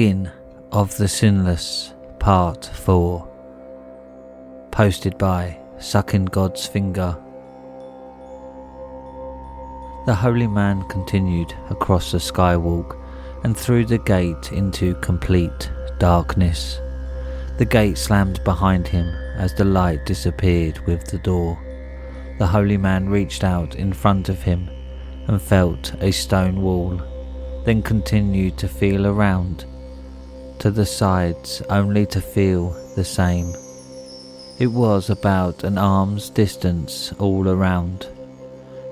Skin of the Sinless, Part 4. Posted by Sucking God's Finger. The holy man continued across the skywalk and through the gate into complete darkness. The gate slammed behind him as the light disappeared with the door. The holy man reached out in front of him and felt a stone wall, then continued to feel around to the sides only to feel the same. It was about an arm's distance all around.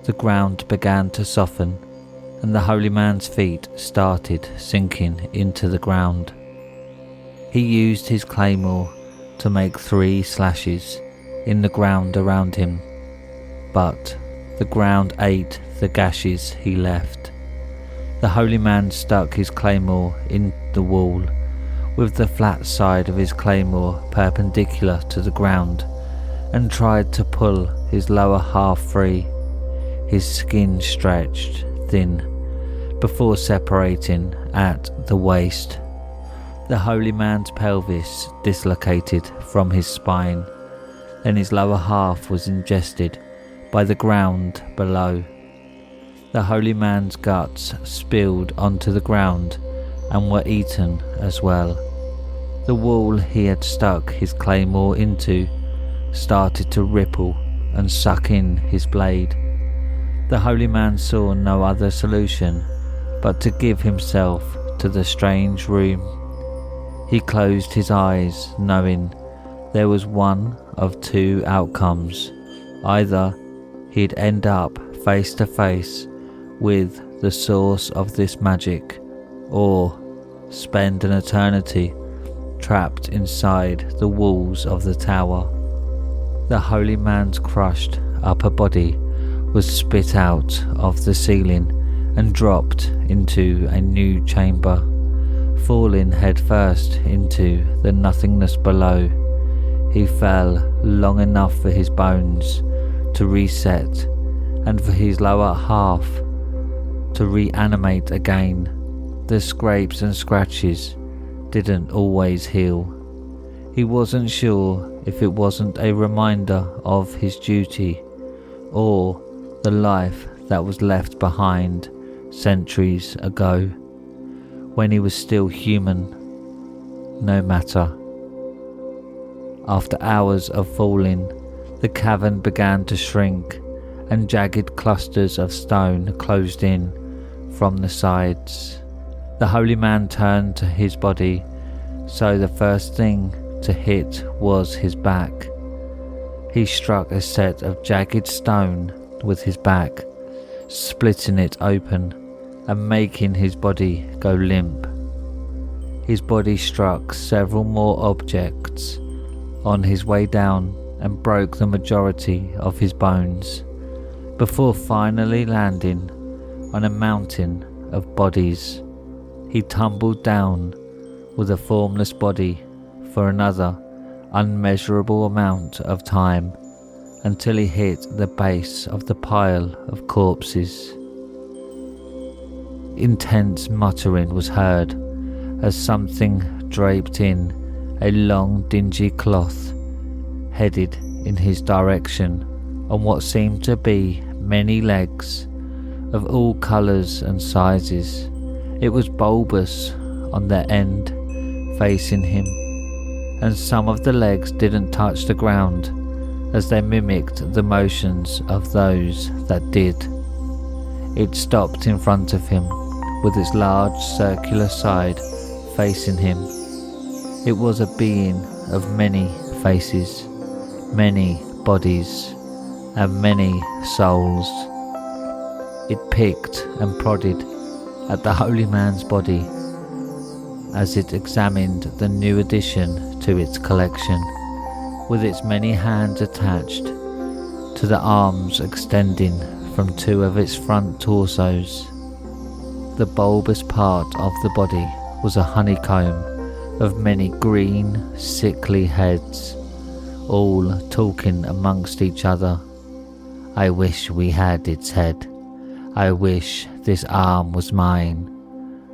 The ground began to soften and the holy man's feet started sinking into the ground. He used his claymore to make 3 slashes in the ground around him, but the ground ate the gashes he left. The holy man stuck his claymore in the wall, with the flat side of his claymore perpendicular to the ground, and tried to pull his lower half free. His skin stretched thin before separating at the waist. The holy man's pelvis dislocated from his spine, then his lower half was ingested by the ground below. The holy man's guts spilled onto the ground and were eaten as well. The wall he had stuck his claymore into started to ripple and suck in his blade. The holy man saw no other solution but to give himself to the strange room. He closed his eyes, knowing there was one of 2 outcomes. Either he'd end up face to face with the source of this magic, or spend an eternity trapped inside the walls of the tower. The holy man's crushed upper body was spit out of the ceiling and dropped into a new chamber, falling headfirst into the nothingness below. He fell long enough for his bones to reset and for his lower half to reanimate again. The scrapes and scratches didn't always heal. He wasn't sure if it wasn't a reminder of his duty or the life that was left behind centuries ago, when he was still human. No matter. After hours of falling, the cavern began to shrink and jagged clusters of stone closed in from the sides. The holy man turned to his body, so the first thing to hit was his back. He struck a set of jagged stone with his back, splitting it open and making his body go limp. His body struck several more objects on his way down and broke the majority of his bones, before finally landing on a mountain of bodies. He tumbled down with a formless body for another unmeasurable amount of time until he hit the base of the pile of corpses. Intense muttering was heard as something draped in a long dingy cloth headed in his direction on what seemed to be many legs of all colours and sizes. It was bulbous on their end, facing him, and some of the legs didn't touch the ground as they mimicked the motions of those that did. It stopped in front of him with its large circular side facing him. It was a being of many faces, many bodies, and many souls. It picked and prodded at the holy man's body as it examined the new addition to its collection, with its many hands attached to the arms extending from 2 of its front torsos. The bulbous part of the body was a honeycomb of many green, sickly heads, all talking amongst each other. I wish we had its head. I wish this arm was mine.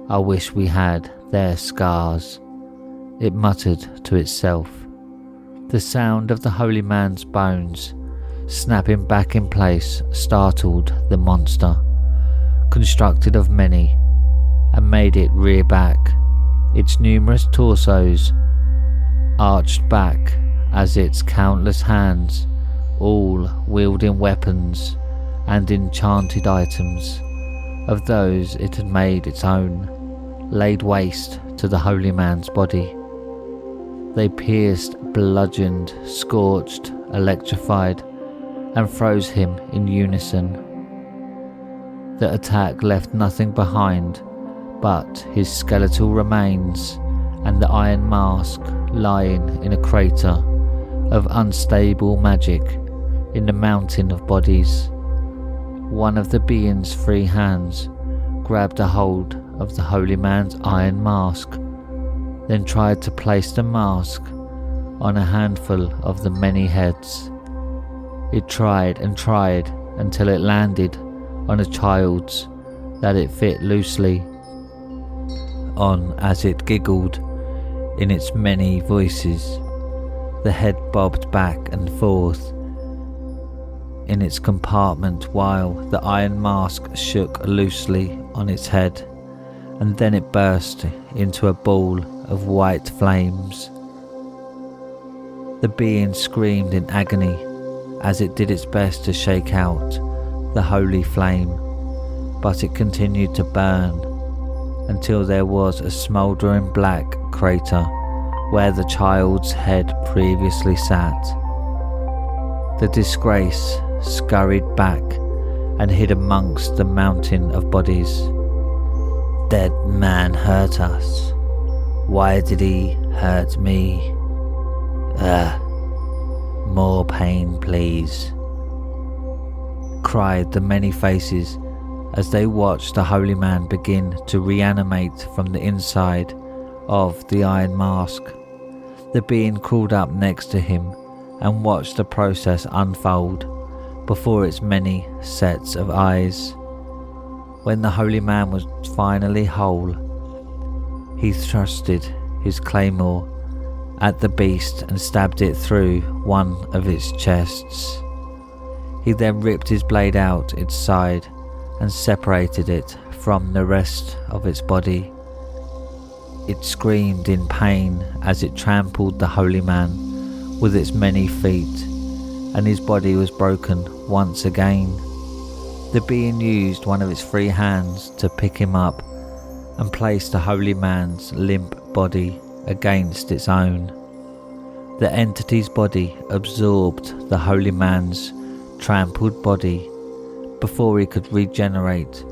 I wish we had their scars, it muttered to itself. The sound of the holy man's bones snapping back in place startled the monster, constructed of many, and made it rear back, its numerous torsos arched back as its countless hands, all wielding weapons and enchanted items of those it had made its own, laid waste to the holy man's body. They pierced, bludgeoned, scorched, electrified, and froze him in unison. The attack left nothing behind but his skeletal remains and the iron mask lying in a crater of unstable magic in the mountain of bodies. One of the being's free hands grabbed a hold of the holy man's iron mask, then tried to place the mask on a handful of the many heads. It tried and tried until it landed on a child's that it fit loosely on as it giggled in its many voices. The head bobbed back and forth in its compartment while the iron mask shook loosely on its head, and then it burst into a ball of white flames. The being screamed in agony as it did its best to shake out the holy flame, but it continued to burn until there was a smouldering black crater where the child's head previously sat. The disgrace scurried back and hid amongst the mountain of bodies. Dead man hurt us. Why did he hurt me? More pain, please, cried the many faces as they watched the holy man begin to reanimate from the inside of the iron mask. The being crawled up next to him and watched the process unfold before its many sets of eyes. When the holy man was finally whole, he thrusted his claymore at the beast and stabbed it through one of its chests. He then ripped his blade out its side and separated it from the rest of its body. It screamed in pain as it trampled the holy man with its many feet, and his body was broken once again. The being used one of its free hands to pick him up and place the holy man's limp body against its own. The entity's body absorbed the holy man's trampled body before he could regenerate.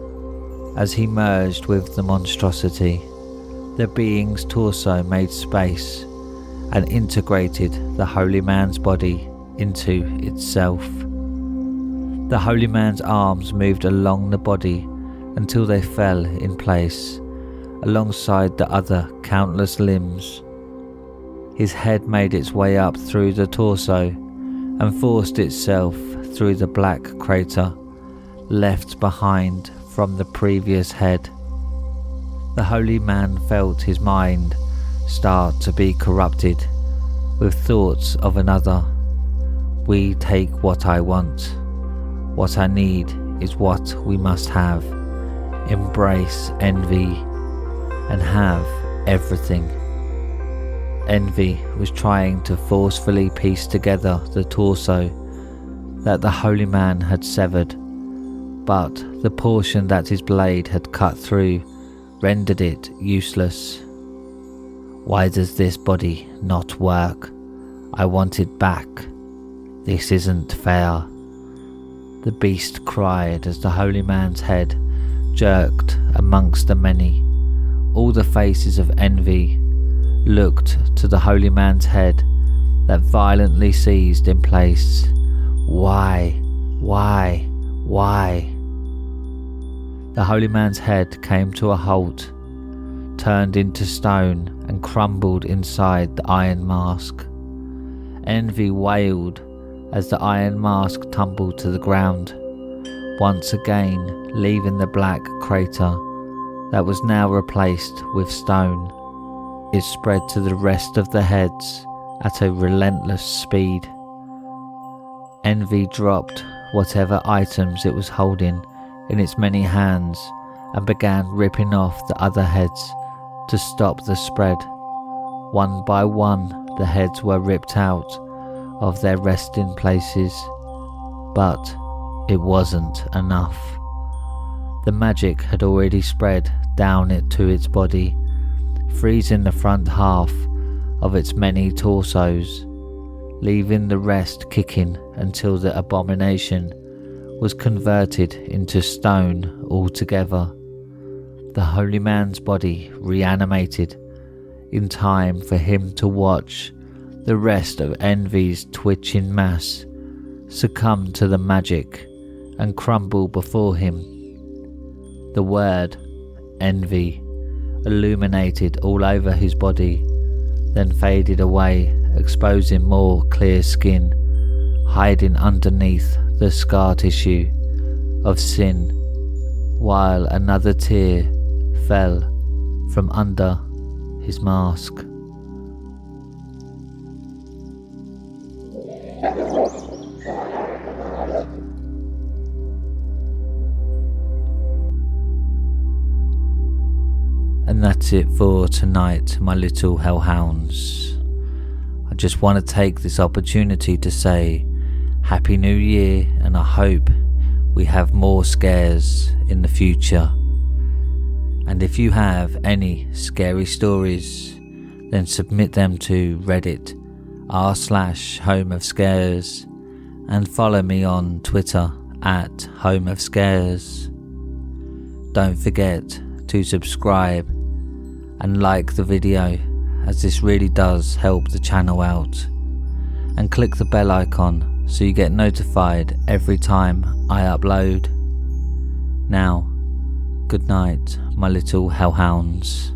As he merged with the monstrosity, the being's torso made space and integrated the holy man's body into itself. The holy man's arms moved along the body until they fell in place alongside the other countless limbs. His head made its way up through the torso and forced itself through the black crater left behind from the previous head. The holy man felt his mind start to be corrupted with thoughts of another. We take what I want. What I need is what we must have. Embrace envy and have everything. Envy was trying to forcefully piece together the torso that the holy man had severed, but the portion that his blade had cut through rendered it useless. Why does this body not work? I want it back. This isn't fair. The beast cried as the holy man's head jerked amongst the many. All the faces of envy looked to the holy man's head that violently seized in place. Why? The holy man's head came to a halt, turned into stone and crumbled inside the iron mask. Envy wailed as the iron mask tumbled to the ground, once again leaving the black crater that was now replaced with stone. It spread to the rest of the heads at a relentless speed. Envy dropped whatever items it was holding in its many hands and began ripping off the other heads to stop the spread. One by one, the heads were ripped out of their resting places, but it wasn't enough. The magic had already spread down it to its body, freezing the front half of its many torsos, leaving the rest kicking until the abomination was converted into stone altogether. The holy man's body reanimated in time for him to watch the rest of Envy's twitching mass succumb to the magic and crumble before him. The word envy illuminated all over his body, then faded away, exposing more clear skin, hiding underneath the scar tissue of sin, while another tear fell from under his mask. And that's it for tonight, my little hellhounds. I just want to take this opportunity to say Happy New Year, and I hope we have more scares in the future. And if you have any scary stories, then submit them to Reddit r/homeofscares and follow me on Twitter at homeofscares. Don't forget to subscribe and like the video, as this really does help the channel out, and click the bell icon so you get notified every time I upload. Now, good night, my little hellhounds.